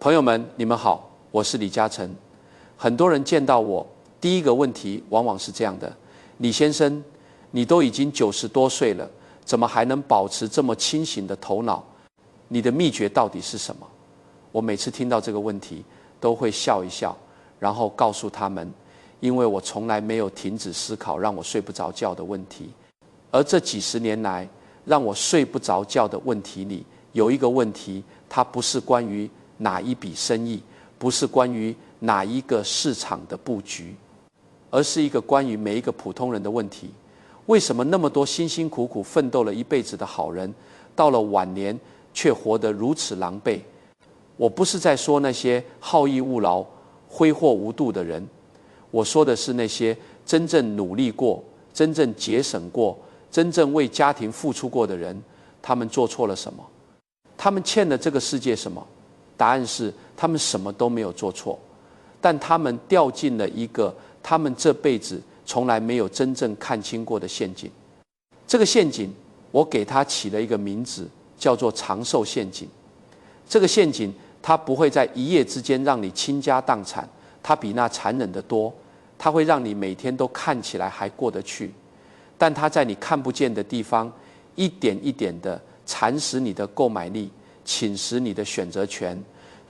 朋友们，你们好，我是李嘉诚。很多人见到我，第一个问题往往是这样的：李先生，你都已经90多岁了，怎么还能保持这么清醒的头脑？你的秘诀到底是什么？我每次听到这个问题，都会笑一笑，然后告诉他们，因为我从来没有停止思考让我睡不着觉的问题。而这几十年来，让我睡不着觉的问题里，有一个问题，它不是关于哪一笔生意，不是关于哪一个市场的布局，而是一个关于每一个普通人的问题。为什么那么多辛辛苦苦奋斗了一辈子的好人，到了晚年却活得如此狼狈？我不是在说那些好逸恶劳、挥霍无度的人，我说的是那些真正努力过、真正节省过、真正为家庭付出过的人。他们做错了什么？他们欠了这个世界什么？答案是他们什么都没有做错，但他们掉进了一个他们这辈子从来没有真正看清过的陷阱。这个陷阱，我给它起了一个名字，叫做长寿陷阱。这个陷阱，它不会在一夜之间让你倾家荡产，它比那残忍得多。它会让你每天都看起来还过得去，但它在你看不见的地方，一点一点地蚕食你的购买力，侵蚀你的选择权，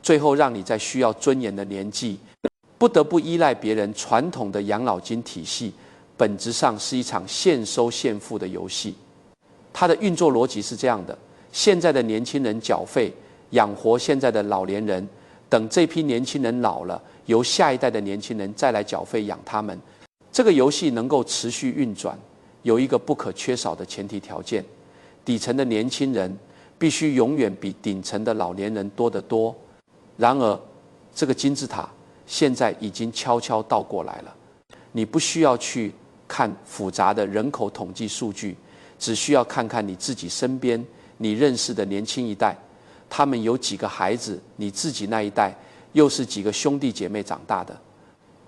最后让你在需要尊严的年纪，不得不依赖别人传统的养老金体系，本质上是一场现收现付的游戏。它的运作逻辑是这样的：现在的年轻人缴费养活现在的老年人，等这批年轻人老了，由下一代的年轻人再来缴费养他们。这个游戏能够持续运转，有一个不可缺少的前提条件：底层的年轻人必须永远比顶层的老年人多得多。然而，这个金字塔现在已经悄悄倒过来了。你不需要去看复杂的人口统计数据，只需要看看你自己身边你认识的年轻一代，他们有几个孩子，你自己那一代又是几个兄弟姐妹长大的。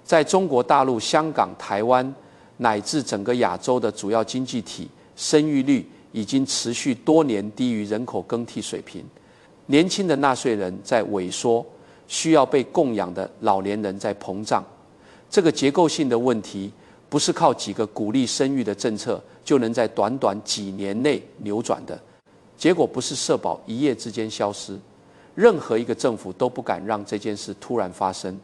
在中国大陆、香港、台湾乃至整个亚洲的主要经济体，生育率已经持续多年低于人口更替水平。年轻的纳税人在萎缩，需要被供养的老年人在膨胀。这个结构性的问题，不是靠几个鼓励生育的政策就能在短短几年内扭转的。结果不是社保一夜之间消失，任何一个政府都不敢让这件事突然发生。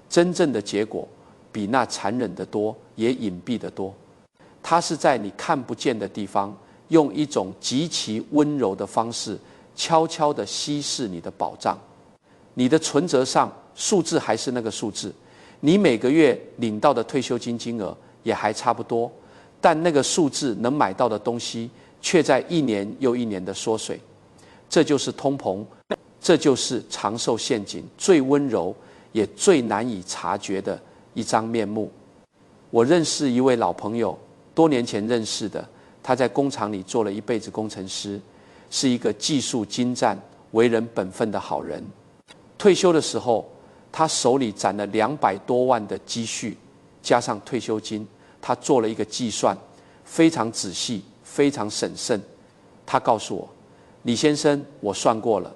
真正的结果比那残忍得多，也隐蔽得多。它是在你看不见的地方，用一种极其温柔的方式，悄悄地稀释你的保障。你的存折上数字还是那个数字，你每个月领到的退休金金额也还差不多，但那个数字能买到的东西却在一年又一年的缩水。这就是通膨，这就是长寿陷阱最温柔也最难以察觉的一张面目。我认识一位老朋友，多年前认识的，他在工厂里做了一辈子工程师，是一个技术精湛、为人本分的好人。退休的时候，他手里攒了200多万的积蓄，加上退休金，他做了一个计算，非常仔细，非常审慎。他告诉我：李先生，我算过了，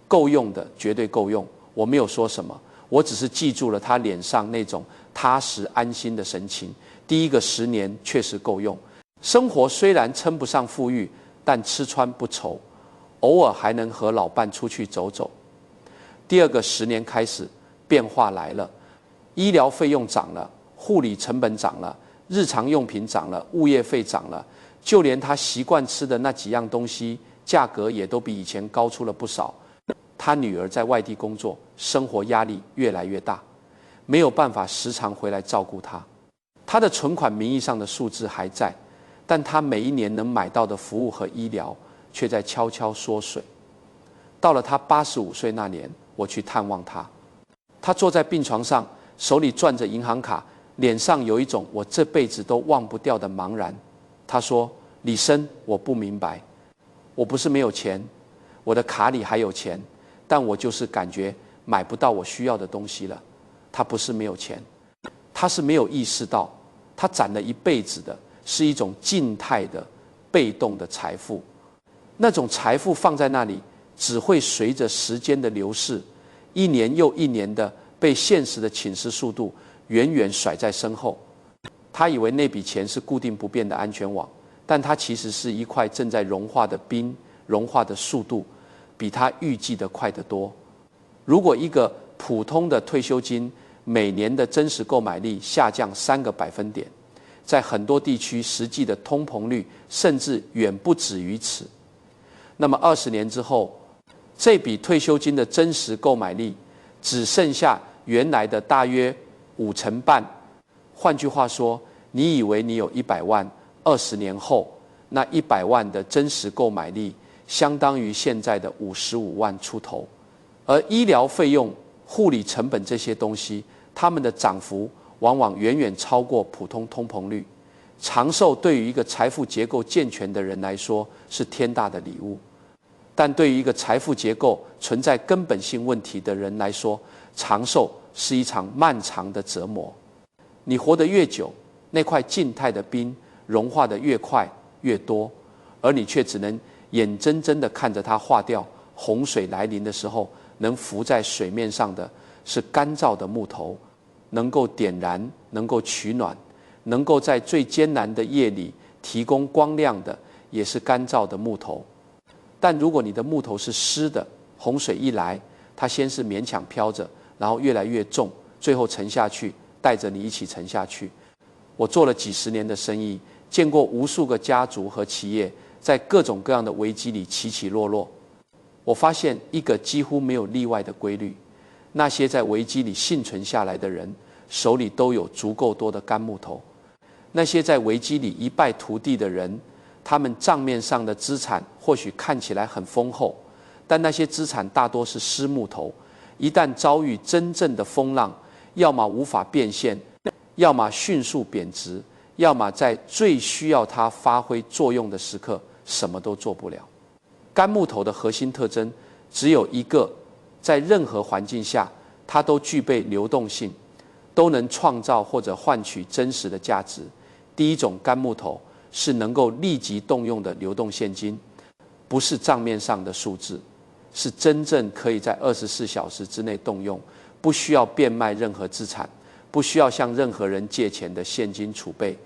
够用的绝对够用。我没有说什么，我只是记住了他脸上那种踏实安心的神情。第一个10年确实够用，生活虽然称不上富裕，但吃穿不愁，偶尔还能和老伴出去走走。第二个10年开始，变化来了，医疗费用涨了，护理成本涨了，日常用品涨了，物业费涨了，就连他习惯吃的那几样东西，价格也都比以前高出了不少。他女儿在外地工作，生活压力越来越大，没有办法时常回来照顾他。他的存款名义上的数字还在，但他每一年能买到的服务和医疗却在悄悄缩水。到了他85岁那年，我去探望他，他坐在病床上，手里攥着银行卡，脸上有一种我这辈子都忘不掉的茫然。他说：李生，我不明白，我不是没有钱，我的卡里还有钱，但我就是感觉买不到我需要的东西了。他不是没有钱，他是没有意识到，他攒了一辈子的是一种静态的、被动的财富。那种财富放在那里，只会随着时间的流逝，一年又一年的被现实的侵蚀速度远远甩在身后。他以为那笔钱是固定不变的安全网，但它其实是一块正在融化的冰，融化的速度比他预计的快得多。如果一个普通的退休金每年的真实购买力下降3个百分点，在很多地区实际的通膨率甚至远不止于此。那么20年之后，这笔退休金的真实购买力只剩下原来的大约5成半。换句话说，你以为你有100万，20年后那100万的真实购买力相当于现在的55万出头。而医疗费用、护理成本这些东西，它们的涨幅往往远远超过普通通膨率。长寿对于一个财富结构健全的人来说是天大的礼物，但对于一个财富结构存在根本性问题的人来说，长寿是一场漫长的折磨。你活得越久，那块静态的冰融化得越快越多，而你却只能眼睁睁地看着它化掉。洪水来临的时候，能浮在水面上的是干燥的木头，能够点燃，能够取暖，能够在最艰难的夜里提供光亮的也是干燥的木头。但如果你的木头是湿的，洪水一来，它先是勉强飘着，然后越来越重，最后沉下去，带着你一起沉下去。我做了几十年的生意，见过无数个家族和企业在各种各样的危机里起起落落。我发现一个几乎没有例外的规律：那些在危机里幸存下来的人，手里都有足够多的干木头；那些在危机里一败涂地的人，他们账面上的资产或许看起来很丰厚，但那些资产大多是湿木头，一旦遭遇真正的风浪，要么无法变现，要么迅速贬值，要么在最需要它发挥作用的时刻什么都做不了。干木头的核心特征只有一个，在任何环境下它都具备流动性，都能创造或者换取真实的价值。第一种干木头是能够立即动用的流动现金，不是账面上的数字，是真正可以在24小时之内动用，不需要变卖任何资产，不需要向任何人借钱的现金储备。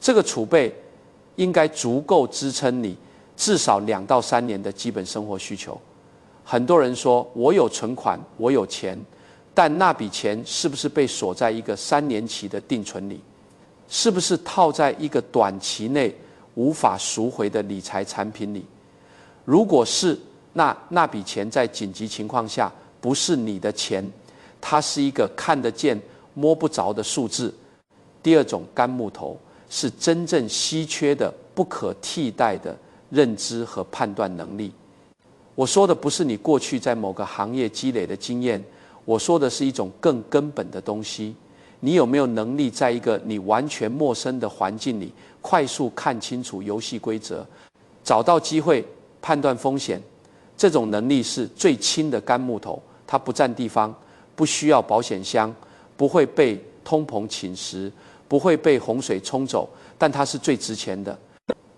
这个储备应该足够支撑你至少2到3年的基本生活需求。很多人说我有存款，我有钱，但那笔钱是不是被锁在一个3年期的定存里？是不是套在一个短期内无法赎回的理财产品里？如果是，那笔钱在紧急情况下不是你的钱，它是一个看得见摸不着的数字。第二种干木头是真正稀缺的、不可替代的认知和判断能力。我说的不是你过去在某个行业积累的经验，我说的是一种更根本的东西。你有没有能力在一个你完全陌生的环境里快速看清楚游戏规则，找到机会，判断风险？这种能力是最轻的干木头，它不占地方，不需要保险箱，不会被通膨侵蚀，不会被洪水冲走，但它是最值钱的。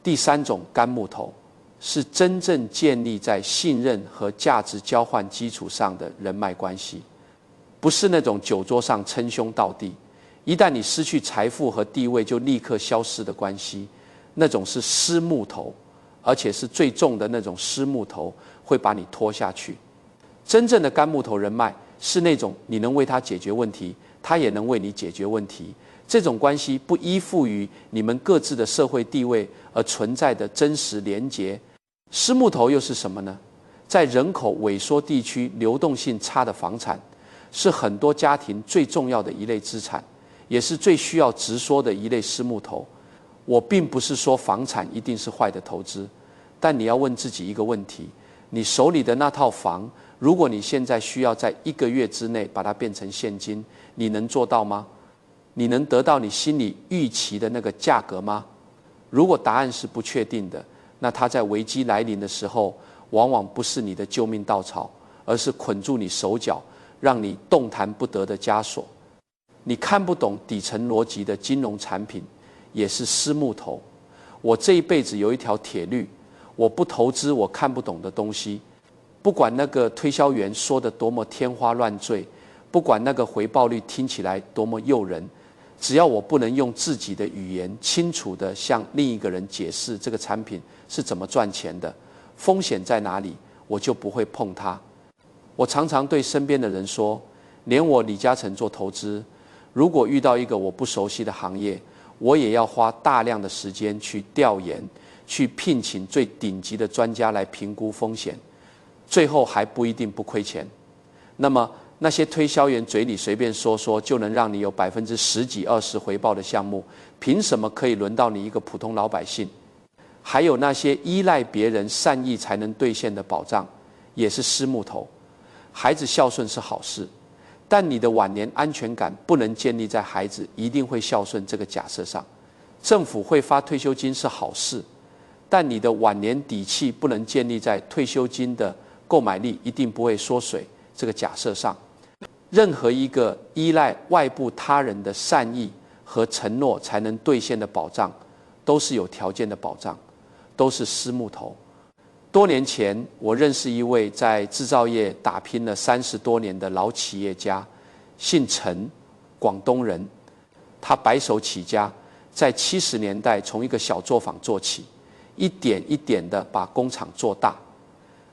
第三种干木头是真正建立在信任和价值交换基础上的人脉关系，不是那种酒桌上称兄道弟，一旦你失去财富和地位就立刻消失的关系。那种是湿木头，而且是最重的那种湿木头，会把你拖下去。真正的干木头人脉是那种你能为他解决问题，他也能为你解决问题。这种关系不依附于你们各自的社会地位而存在的真实连结。湿木头又是什么呢？在人口萎缩地区，流动性差的房产是很多家庭最重要的一类资产，也是最需要直说的一类湿木头。我并不是说房产一定是坏的投资，但你要问自己一个问题：你手里的那套房，如果你现在需要在1个月之内把它变成现金，你能做到吗？你能得到你心里预期的那个价格吗？如果答案是不确定的，那它在危机来临的时候，往往不是你的救命稻草，而是捆住你手脚，让你动弹不得的枷锁。你看不懂底层逻辑的金融产品，也是湿木头。我这一辈子有一条铁律：我不投资我看不懂的东西，不管那个推销员说的多么天花乱坠，不管那个回报率听起来多么诱人，只要我不能用自己的语言清楚地向另一个人解释这个产品是怎么赚钱的，风险在哪里，我就不会碰它。我常常对身边的人说，连我李嘉诚做投资，如果遇到一个我不熟悉的行业，我也要花大量的时间去调研，去聘请最顶级的专家来评估风险，最后还不一定不亏钱。那么那些推销员嘴里随便说说就能让你有10%几20%回报的项目，凭什么可以轮到你一个普通老百姓？还有那些依赖别人善意才能兑现的保障，也是湿木头。孩子孝顺是好事，但你的晚年安全感不能建立在孩子一定会孝顺这个假设上。政府会发退休金是好事，但你的晚年底气不能建立在退休金的购买力一定不会缩水这个假设上。任何一个依赖外部他人的善意和承诺才能兑现的保障，都是有条件的保障，都是湿木头。多年前，我认识一位在制造业打拼了30多年的老企业家，姓陈，广东人。他白手起家，在70年代从一个小作坊做起，一点一点地把工厂做大。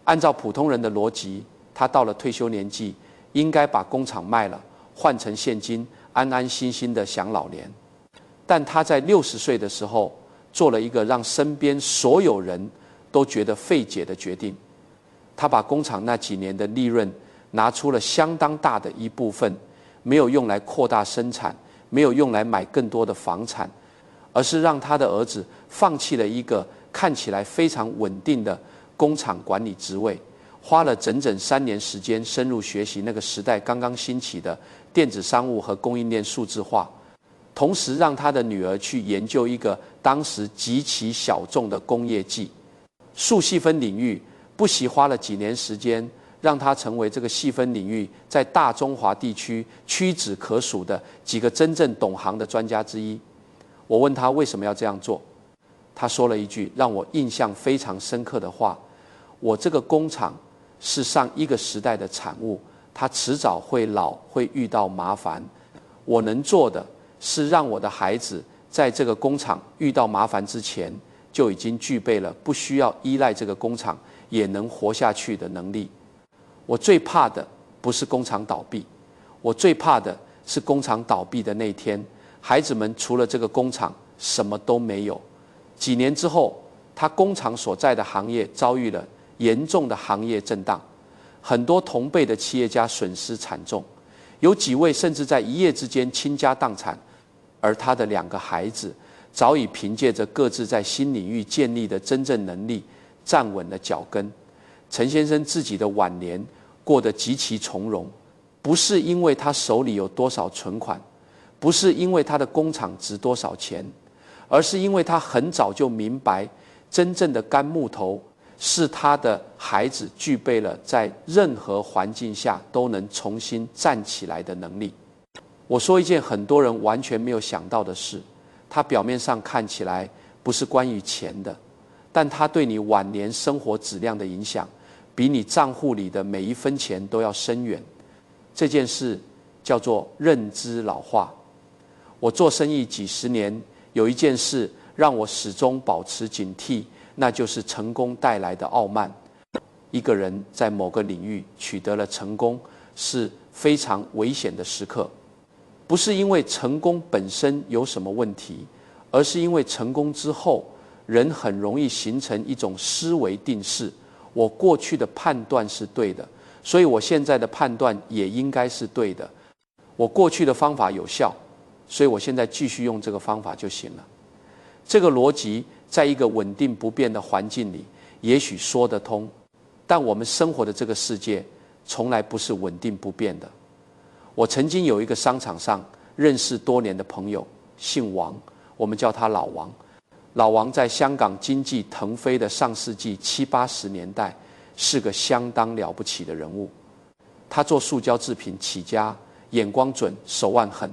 按照普通人的逻辑，他到了退休年纪，应该把工厂卖了，换成现金，安安心心地享老年。但他在60岁的时候，做了一个让身边所有人都觉得费解的决定。他把工厂那几年的利润拿出了相当大的一部分，没有用来扩大生产，没有用来买更多的房产，而是让他的儿子放弃了一个看起来非常稳定的工厂管理职位，花了整整3年时间深入学习那个时代刚刚兴起的电子商务和供应链数字化，同时让他的女儿去研究一个当时极其小众的工业技术细分领域，不惜花了几年时间，让他成为这个细分领域在大中华地区屈指可数的几个真正懂行的专家之一。我问他为什么要这样做，他说了一句让我印象非常深刻的话：我这个工厂是上一个时代的产物，它迟早会老，会遇到麻烦。我能做的是让我的孩子在这个工厂遇到麻烦之前，就已经具备了不需要依赖这个工厂也能活下去的能力。我最怕的不是工厂倒闭，我最怕的是工厂倒闭的那天，孩子们除了这个工厂什么都没有。几年之后，他工厂所在的行业遭遇了严重的行业震荡，很多同辈的企业家损失惨重，有几位甚至在一夜之间倾家荡产，而他的2个孩子早已凭借着各自在新领域建立的真正能力站稳了脚跟。陈先生自己的晚年过得极其从容，不是因为他手里有多少存款，不是因为他的工厂值多少钱，而是因为他很早就明白，真正的干木头是他的孩子具备了在任何环境下都能重新站起来的能力。我说一件很多人完全没有想到的事，它表面上看起来不是关于钱的，但它对你晚年生活质量的影响，比你账户里的每一分钱都要深远。这件事叫做认知老化。我做生意几十年，有一件事让我始终保持警惕，那就是成功带来的傲慢。一个人在某个领域取得了成功，是非常危险的时刻。不是因为成功本身有什么问题，而是因为成功之后，人很容易形成一种思维定式。我过去的判断是对的，所以我现在的判断也应该是对的。我过去的方法有效，所以我现在继续用这个方法就行了。这个逻辑在一个稳定不变的环境里也许说得通，但我们生活的这个世界从来不是稳定不变的。我曾经有一个商场上认识多年的朋友，姓王，我们叫他老王。老王在香港经济腾飞的上世纪70、80年代是个相当了不起的人物。他做塑胶制品起家，眼光准，手腕狠，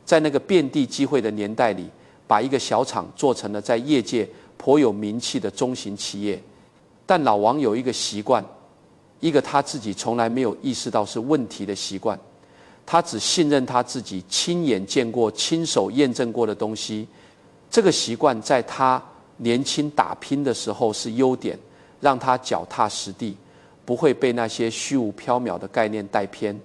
在那个遍地机会的年代里，把一个小厂做成了在业界颇有名气的中型企业。但老王有一个习惯，一个他自己从来没有意识到是问题的习惯，他只信任他自己亲眼见过、亲手验证过的东西。这个习惯在他年轻打拼的时候是优点，让他脚踏实地，不会被那些虚无缥缈的概念带偏。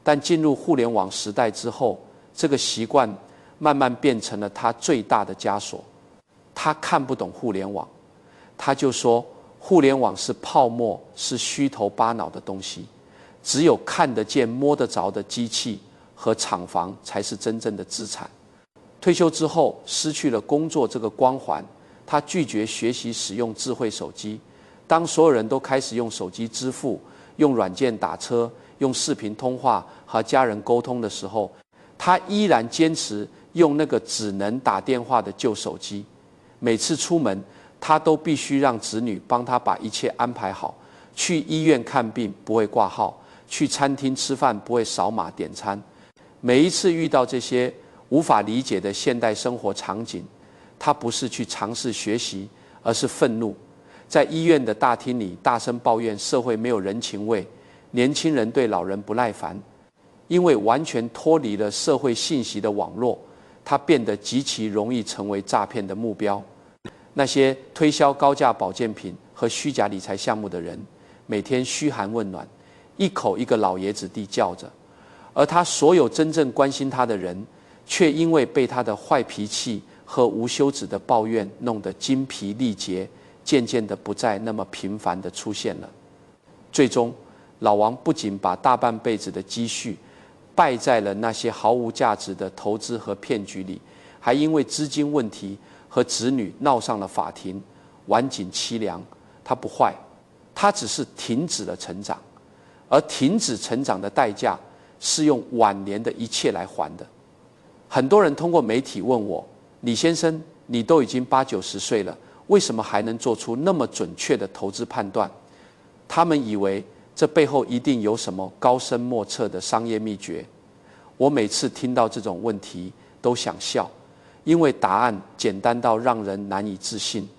但进入互联网时代之后，这个习惯慢慢变成了他最大的枷锁。他看不懂互联网，他就说互联网是泡沫，是虚头巴脑的东西，只有看得见摸得着的机器和厂房才是真正的资产。退休之后失去了工作这个光环，他拒绝学习使用智慧手机。当所有人都开始用手机支付、用软件打车、用视频通话和家人沟通的时候，他依然坚持用那个只能打电话的旧手机。每次出门，他都必须让子女帮他把一切安排好。去医院看病不会挂号，去餐厅吃饭不会扫码点餐。每一次遇到这些无法理解的现代生活场景，他不是去尝试学习，而是愤怒。在医院的大厅里大声抱怨社会没有人情味，年轻人对老人不耐烦。因为完全脱离了社会信息的网络，他变得极其容易成为诈骗的目标。那些推销高价保健品和虚假理财项目的人，每天嘘寒问暖，一口一个老爷子地叫着，而他所有真正关心他的人，却因为被他的坏脾气和无休止的抱怨弄得精疲力竭，渐渐的不再那么频繁地出现了。最终，老王不仅把大半辈子的积蓄败在了那些毫无价值的投资和骗局里，还因为资金问题和子女闹上了法庭，晚景凄凉。他不坏，他只是停止了成长，而停止成长的代价是用晚年的一切来还的。很多人通过媒体问我，李先生，你都已经80、90岁了，为什么还能做出那么准确的投资判断？他们以为这背后一定有什么高深莫测的商业秘诀。我每次听到这种问题都想笑，因为答案简单到让人难以置信。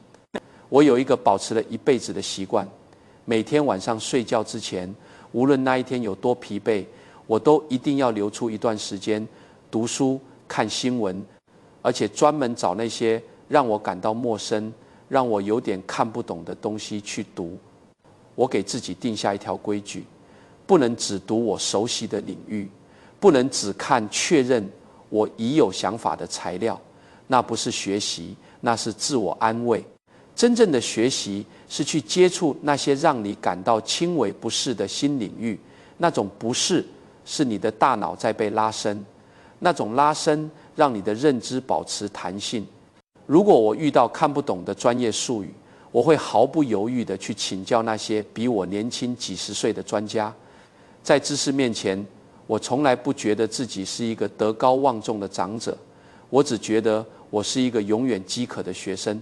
我有一个保持了一辈子的习惯，每天晚上睡觉之前，无论那一天有多疲惫，我都一定要留出一段时间读书、看新闻，而且专门找那些让我感到陌生、让我有点看不懂的东西去读。我给自己定下一条规矩，不能只读我熟悉的领域，不能只看确认我已有想法的材料，那不是学习，那是自我安慰。真正的学习是去接触那些让你感到轻微不适的新领域，那种不适是你的大脑在被拉伸，那种拉伸让你的认知保持弹性。如果我遇到看不懂的专业术语，我会毫不犹豫地去请教那些比我年轻几十岁的专家。在知识面前，我从来不觉得自己是一个德高望重的长者，我只觉得我是一个永远饥渴的学生。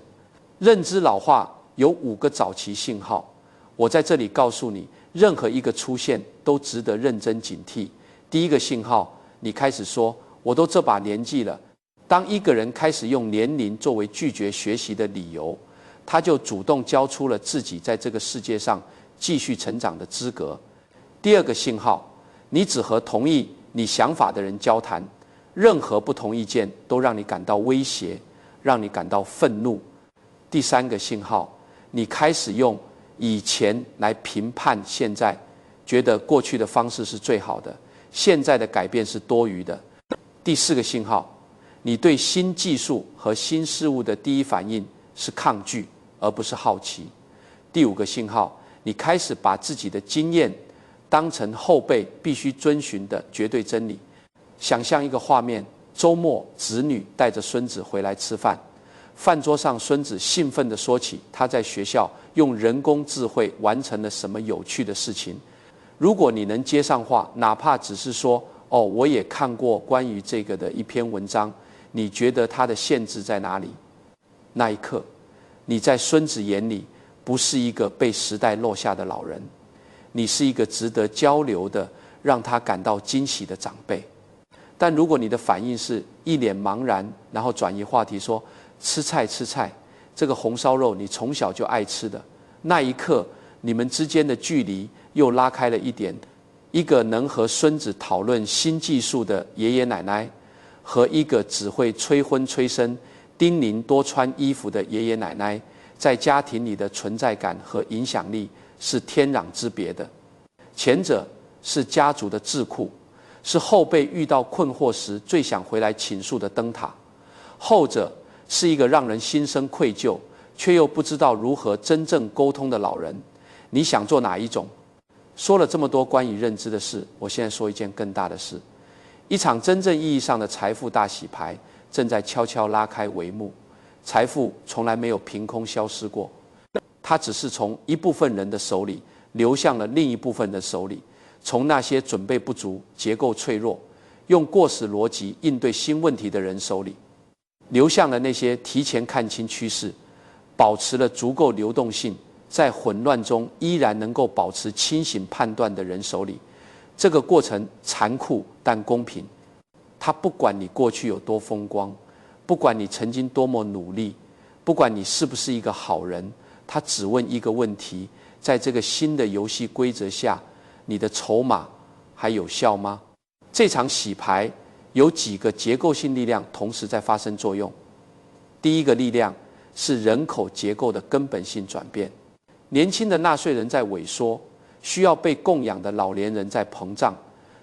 认知老化有5个早期信号，我在这里告诉你，任何一个出现都值得认真警惕。第一个信号，你开始说我都这把年纪了。当一个人开始用年龄作为拒绝学习的理由，他就主动交出了自己在这个世界上继续成长的资格。第二个信号，你只和同意你想法的人交谈，任何不同意见都让你感到威胁，让你感到愤怒。第三个信号，你开始用以前来评判现在，觉得过去的方式是最好的，现在的改变是多余的。第四个信号，你对新技术和新事物的第一反应是抗拒，而不是好奇。第5个信号，你开始把自己的经验当成后辈必须遵循的绝对真理。想象一个画面，周末子女带着孙子回来吃饭，饭桌上孙子兴奋地说起他在学校用人工智慧完成了什么有趣的事情。如果你能接上话，哪怕只是说哦，我也看过关于这个的一篇文章，你觉得它的限制在哪里？那一刻，你在孙子眼里不是一个被时代落下的老人，你是一个值得交流的、让他感到惊喜的长辈。但如果你的反应是一脸茫然，然后转移话题说吃菜吃菜，这个红烧肉你从小就爱吃的，那一刻你们之间的距离又拉开了一点，一个能和孙子讨论新技术的爷爷奶奶，和一个只会催婚催生、叮咛多穿衣服的爷爷奶奶，在家庭里的存在感和影响力是天壤之别的。前者是家族的智库，是后辈遇到困惑时最想回来倾诉的灯塔；后者是一个让人心生愧疚，却又不知道如何真正沟通的老人。你想做哪一种？说了这么多关于认知的事，我现在说一件更大的事。一场真正意义上的财富大洗牌正在悄悄拉开帷幕。财富从来没有凭空消失过，它只是从一部分人的手里流向了另一部分人的手里，从那些准备不足、结构脆弱、用过时逻辑应对新问题的人手里，流向了那些提前看清趋势、保持了足够流动性，在混乱中依然能够保持清醒判断的人手里。这个过程残酷但公平，它不管你过去有多风光，不管你曾经多么努力，不管你是不是一个好人，他只问一个问题：在这个新的游戏规则下，你的筹码还有效吗？这场洗牌有几个结构性力量同时在发生作用。第一个力量是人口结构的根本性转变，年轻的纳税人在萎缩，需要被供养的老年人在膨胀。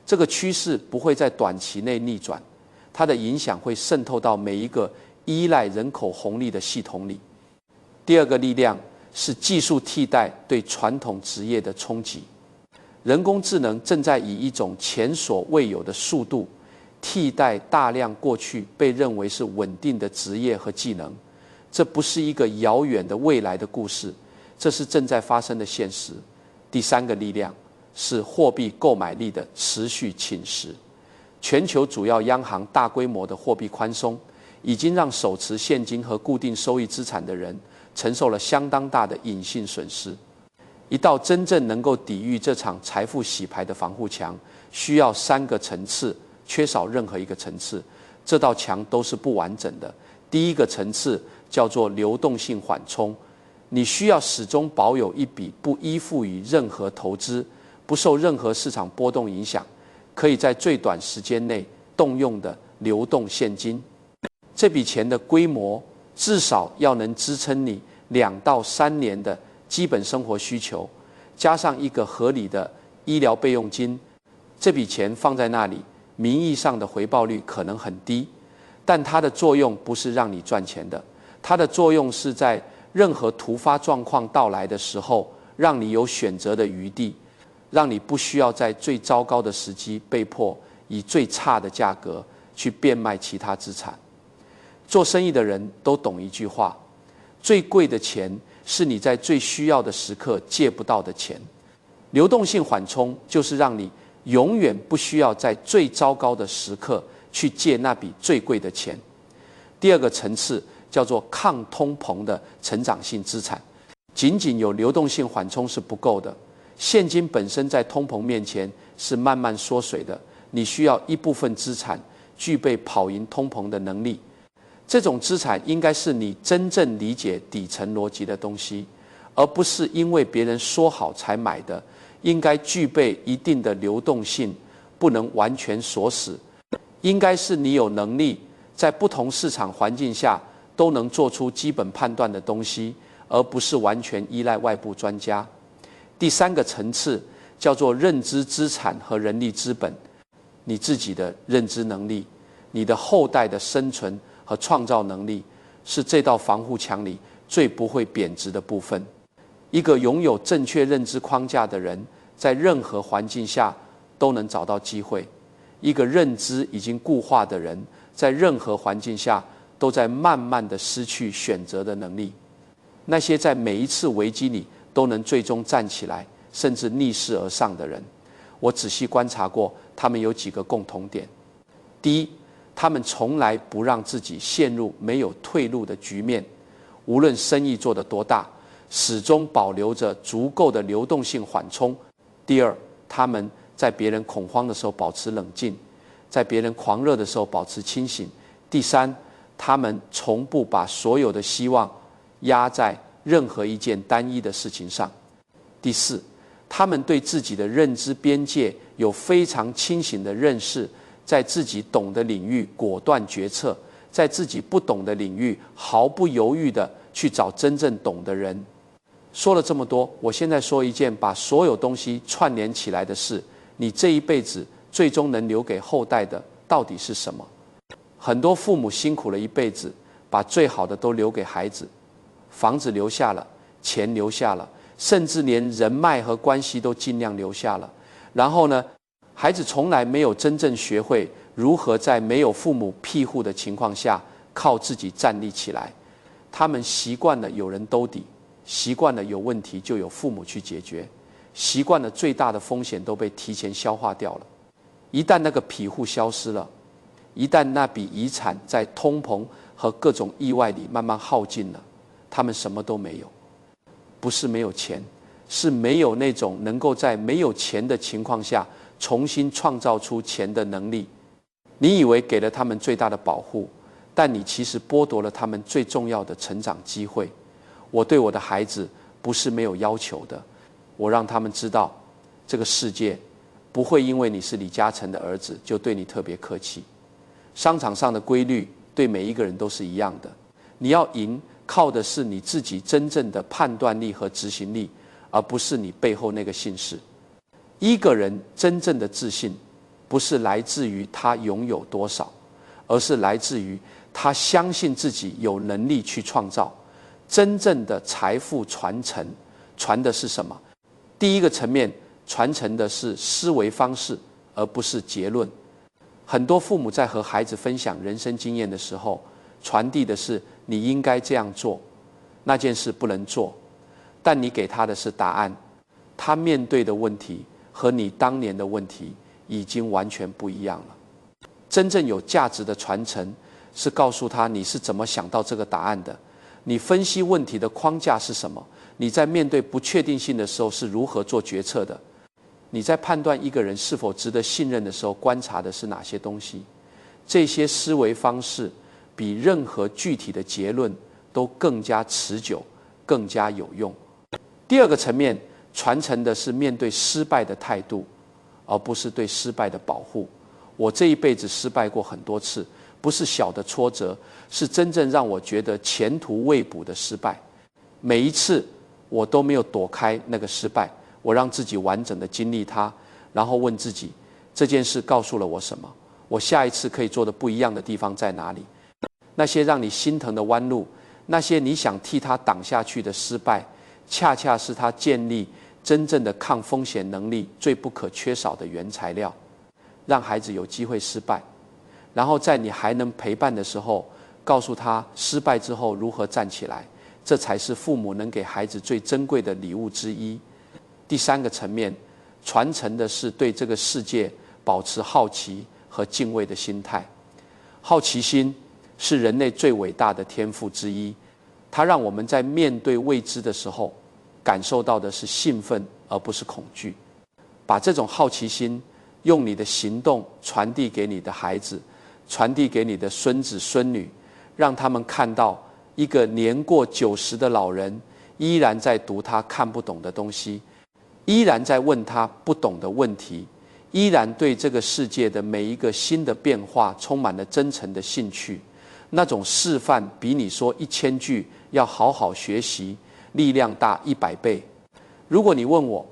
这个趋势不会在短期内逆转，它的影响会渗透到每一个依赖人口红利的系统里。第二个力量是技术替代对传统职业的冲击。人工智能正在以一种前所未有的速度替代大量过去被认为是稳定的职业和技能。这不是一个遥远的未来的故事，这是正在发生的现实。第三个力量是货币购买力的持续侵蚀。全球主要央行大规模的货币宽松，已经让手持现金和固定收益资产的人承受了相当大的隐性损失。一道真正能够抵御这场财富洗牌的防护墙，需要3个层次，缺少任何一个层次，这道墙都是不完整的。第一个层次叫做流动性缓冲，你需要始终保有一笔不依附于任何投资、不受任何市场波动影响，可以在最短时间内动用的流动现金。这笔钱的规模至少要能支撑你2到3年的基本生活需求，加上一个合理的医疗备用金。这笔钱放在那里，名义上的回报率可能很低，但它的作用不是让你赚钱的，它的作用是在任何突发状况到来的时候，让你有选择的余地，让你不需要在最糟糕的时机被迫以最差的价格去变卖其他资产。做生意的人都懂一句话：最贵的钱是你在最需要的时刻借不到的钱。流动性缓冲就是让你永远不需要在最糟糕的时刻去借那笔最贵的钱。第二个层次叫做抗通膨的成长性资产。仅仅有流动性缓冲是不够的，现金本身在通膨面前是慢慢缩水的，你需要一部分资产具备跑赢通膨的能力。这种资产应该是你真正理解底层逻辑的东西，而不是因为别人说好才买的。应该具备一定的流动性，不能完全锁死。应该是你有能力在不同市场环境下都能做出基本判断的东西，而不是完全依赖外部专家。第3个层次叫做认知资产和人力资本。你自己的认知能力，你的后代的生存和创造能力，是这道防护墙里最不会贬值的部分。一个拥有正确认知框架的人，在任何环境下都能找到机会。一个认知已经固化的人，在任何环境下都在慢慢的失去选择的能力。那些在每一次危机里都能最终站起来，甚至逆势而上的人，我仔细观察过，他们有几个共同点。第一，他们从来不让自己陷入没有退路的局面，无论生意做得多大，始终保留着足够的流动性缓冲。第二，他们在别人恐慌的时候保持冷静，在别人狂热的时候保持清醒。第三，他们从不把所有的希望压在任何一件单一的事情上。第四，他们对自己的认知边界有非常清醒的认识，在自己懂的领域果断决策，在自己不懂的领域毫不犹豫地去找真正懂的人。说了这么多，我现在说一件把所有东西串联起来的事：你这一辈子最终能留给后代的到底是什么？很多父母辛苦了一辈子，把最好的都留给孩子，房子留下了，钱留下了，甚至连人脉和关系都尽量留下了。然后呢，孩子从来没有真正学会如何在没有父母庇护的情况下靠自己站立起来。他们习惯了有人兜底，习惯了有问题就有父母去解决，习惯了最大的风险都被提前消化掉了。一旦那个庇护消失了，一旦那笔遗产在通膨和各种意外里慢慢耗尽了，他们什么都没有。不是没有钱，是没有那种能够在没有钱的情况下重新创造出钱的能力。你以为给了他们最大的保护，但你其实剥夺了他们最重要的成长机会。我对我的孩子不是没有要求的，我让他们知道，这个世界不会因为你是李嘉诚的儿子就对你特别客气。商场上的规律对每一个人都是一样的，你要赢靠的是你自己真正的判断力和执行力，而不是你背后那个姓氏。一个人真正的自信不是来自于他拥有多少，而是来自于他相信自己有能力去创造。真正的财富传承，传的是什么？第一个层面，传承的是思维方式，而不是结论。很多父母在和孩子分享人生经验的时候，传递的是你应该这样做，那件事不能做，但你给他的是答案。他面对的问题和你当年的问题已经完全不一样了。真正有价值的传承是告诉他你是怎么想到这个答案的，你分析问题的框架是什么，你在面对不确定性的时候是如何做决策的，你在判断一个人是否值得信任的时候观察的是哪些东西。这些思维方式比任何具体的结论都更加持久，更加有用。第二个层面，传承的是面对失败的态度，而不是对失败的保护。我这一辈子失败过很多次，不是小的挫折，是真正让我觉得前途未卜的失败。每一次我都没有躲开那个失败，我让自己完整的经历它，然后问自己，这件事告诉了我什么？我下一次可以做的不一样的地方在哪里？那些让你心疼的弯路，那些你想替他挡下去的失败，恰恰是他建立真正的抗风险能力最不可缺少的原材料。让孩子有机会失败，然后在你还能陪伴的时候，告诉他失败之后如何站起来，这才是父母能给孩子最珍贵的礼物之一。第三个层面，传承的是对这个世界保持好奇和敬畏的心态。好奇心是人类最伟大的天赋之一，它让我们在面对未知的时候，感受到的是兴奋而不是恐惧。把这种好奇心用你的行动传递给你的孩子，传递给你的孙子孙女，让他们看到一个年过90的老人依然在读他看不懂的东西，依然在问他不懂的问题，依然对这个世界的每一个新的变化充满了真诚的兴趣。那种示范比你说1000句要好好学习力量大100倍。如果你问我，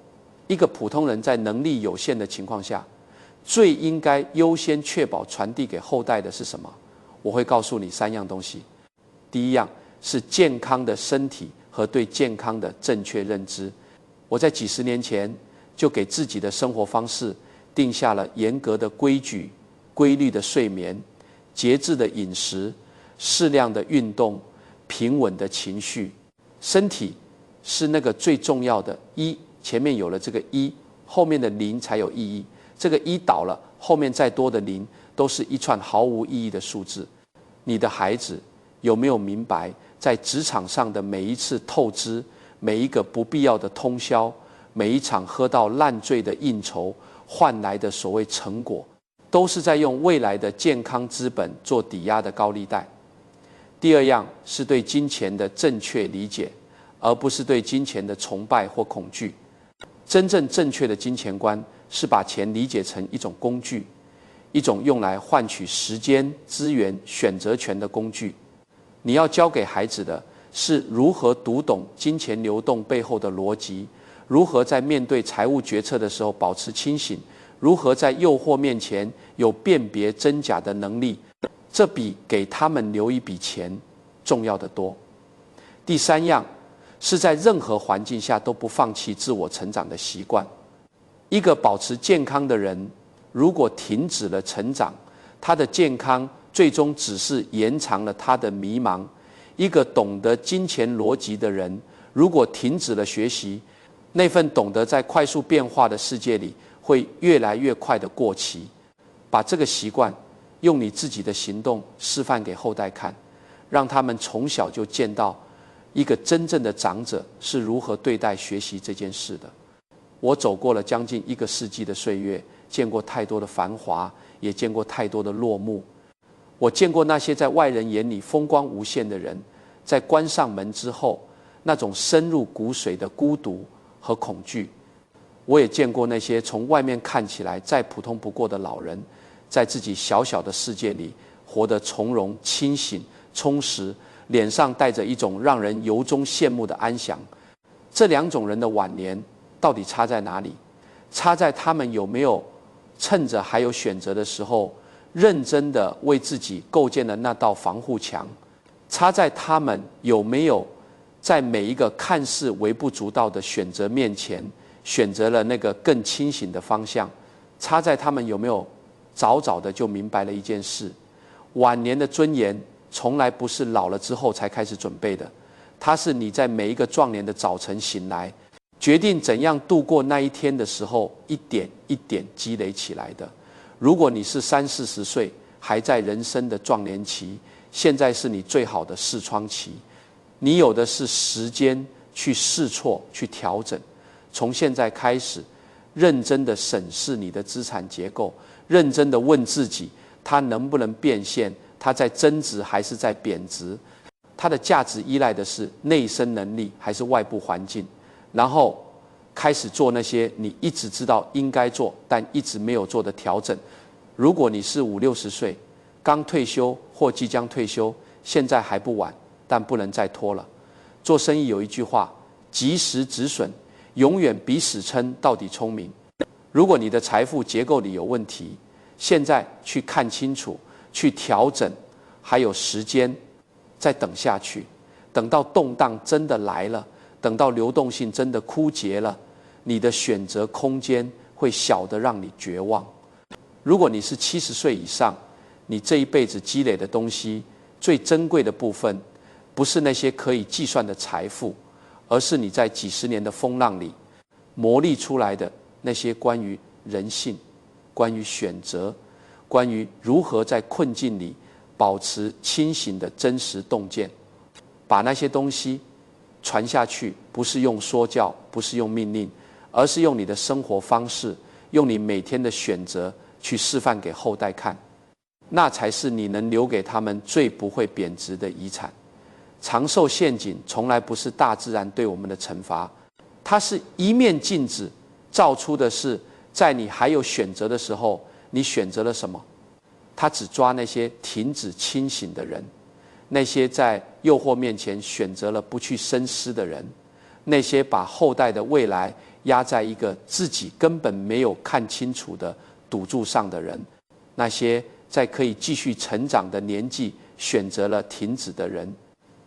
一个普通人在能力有限的情况下，最应该优先确保传递给后代的是什么？我会告诉你3样东西。第一样是健康的身体和对健康的正确认知。我在几十年前就给自己的生活方式定下了严格的规矩、规律的睡眠、节制的饮食、适量的运动、平稳的情绪。身体是那个最重要的一，前面有了这个一，后面的0才有意义。这个一倒了，后面再多的0都是一串毫无意义的数字。你的孩子有没有明白，在职场上的每一次透支，每一个不必要的通宵，每一场喝到烂醉的应酬换来的所谓成果，都是在用未来的健康资本做抵押的高利贷。第二样是对金钱的正确理解，而不是对金钱的崇拜或恐惧。真正正确的金钱观是把钱理解成一种工具，一种用来换取时间、资源、选择权的工具。你要教给孩子的是如何读懂金钱流动背后的逻辑，如何在面对财务决策的时候保持清醒，如何在诱惑面前有辨别真假的能力。这比给他们留一笔钱重要得多。第三样是在任何环境下都不放弃自我成长的习惯。一个保持健康的人，如果停止了成长，他的健康最终只是延长了他的迷茫。一个懂得金钱逻辑的人，如果停止了学习，那份懂得在快速变化的世界里会越来越快的过期。把这个习惯用你自己的行动示范给后代看，让他们从小就见到一个真正的长者是如何对待学习这件事的。我走过了将近1个世纪的岁月，见过太多的繁华，也见过太多的落幕。我见过那些在外人眼里风光无限的人，在关上门之后那种深入骨髓的孤独和恐惧。我也见过那些从外面看起来再普通不过的老人，在自己小小的世界里活得从容、清醒、充实，脸上带着一种让人由衷羡慕的安详。这2种人的晚年到底差在哪里？差在他们有没有趁着还有选择的时候，认真的为自己构建了那道防护墙。差在他们有没有在每一个看似微不足道的选择面前，选择了那个更清醒的方向。差在他们有没有早早的就明白了一件事：晚年的尊严从来不是老了之后才开始准备的，它是你在每一个壮年的早晨醒来，决定怎样度过那一天的时候，一点一点积累起来的。如果你是30、40岁，还在人生的壮年期，现在是你最好的试窗期。你有的是时间去试错、去调整。从现在开始，认真的审视你的资产结构，认真的问自己，它能不能变现？它在增值还是在贬值？它的价值依赖的是内生能力还是外部环境？然后开始做那些你一直知道应该做但一直没有做的调整。如果你是50、60岁，刚退休或即将退休，现在还不晚，但不能再拖了。做生意有一句话：及时止损，永远比死撑到底聪明。如果你的财富结构里有问题，现在去看清楚，去调整，还有时间再等下去。等到动荡真的来了，等到流动性真的枯竭了，你的选择空间会小得让你绝望。如果你是70岁以上，你这一辈子积累的东西，最珍贵的部分，不是那些可以计算的财富，而是你在几十年的风浪里磨砺出来的那些关于人性、关于选择、关于如何在困境里保持清醒的真实洞见。把那些东西传下去，不是用说教，不是用命令，而是用你的生活方式，用你每天的选择去示范给后代看。那才是你能留给他们最不会贬值的遗产。长寿陷阱从来不是大自然对我们的惩罚，它是一面镜子，照出的是在你还有选择的时候，你选择了什么。它只抓那些停止清醒的人，那些在诱惑面前选择了不去深思的人，那些把后代的未来压在一个自己根本没有看清楚的赌注上的人，那些在可以继续成长的年纪选择了停止的人。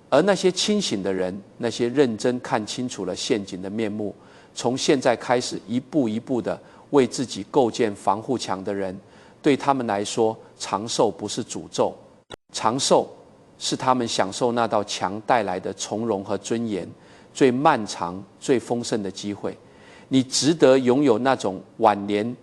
而那些清醒的人，那些认真看清楚了陷阱的面目，从现在开始一步一步的为自己构建防护墙的人，对他们来说，长寿不是诅咒，长寿是他们享受那道墙带来的从容和尊严，最漫长、最丰盛的机会。你值得拥有那种晚年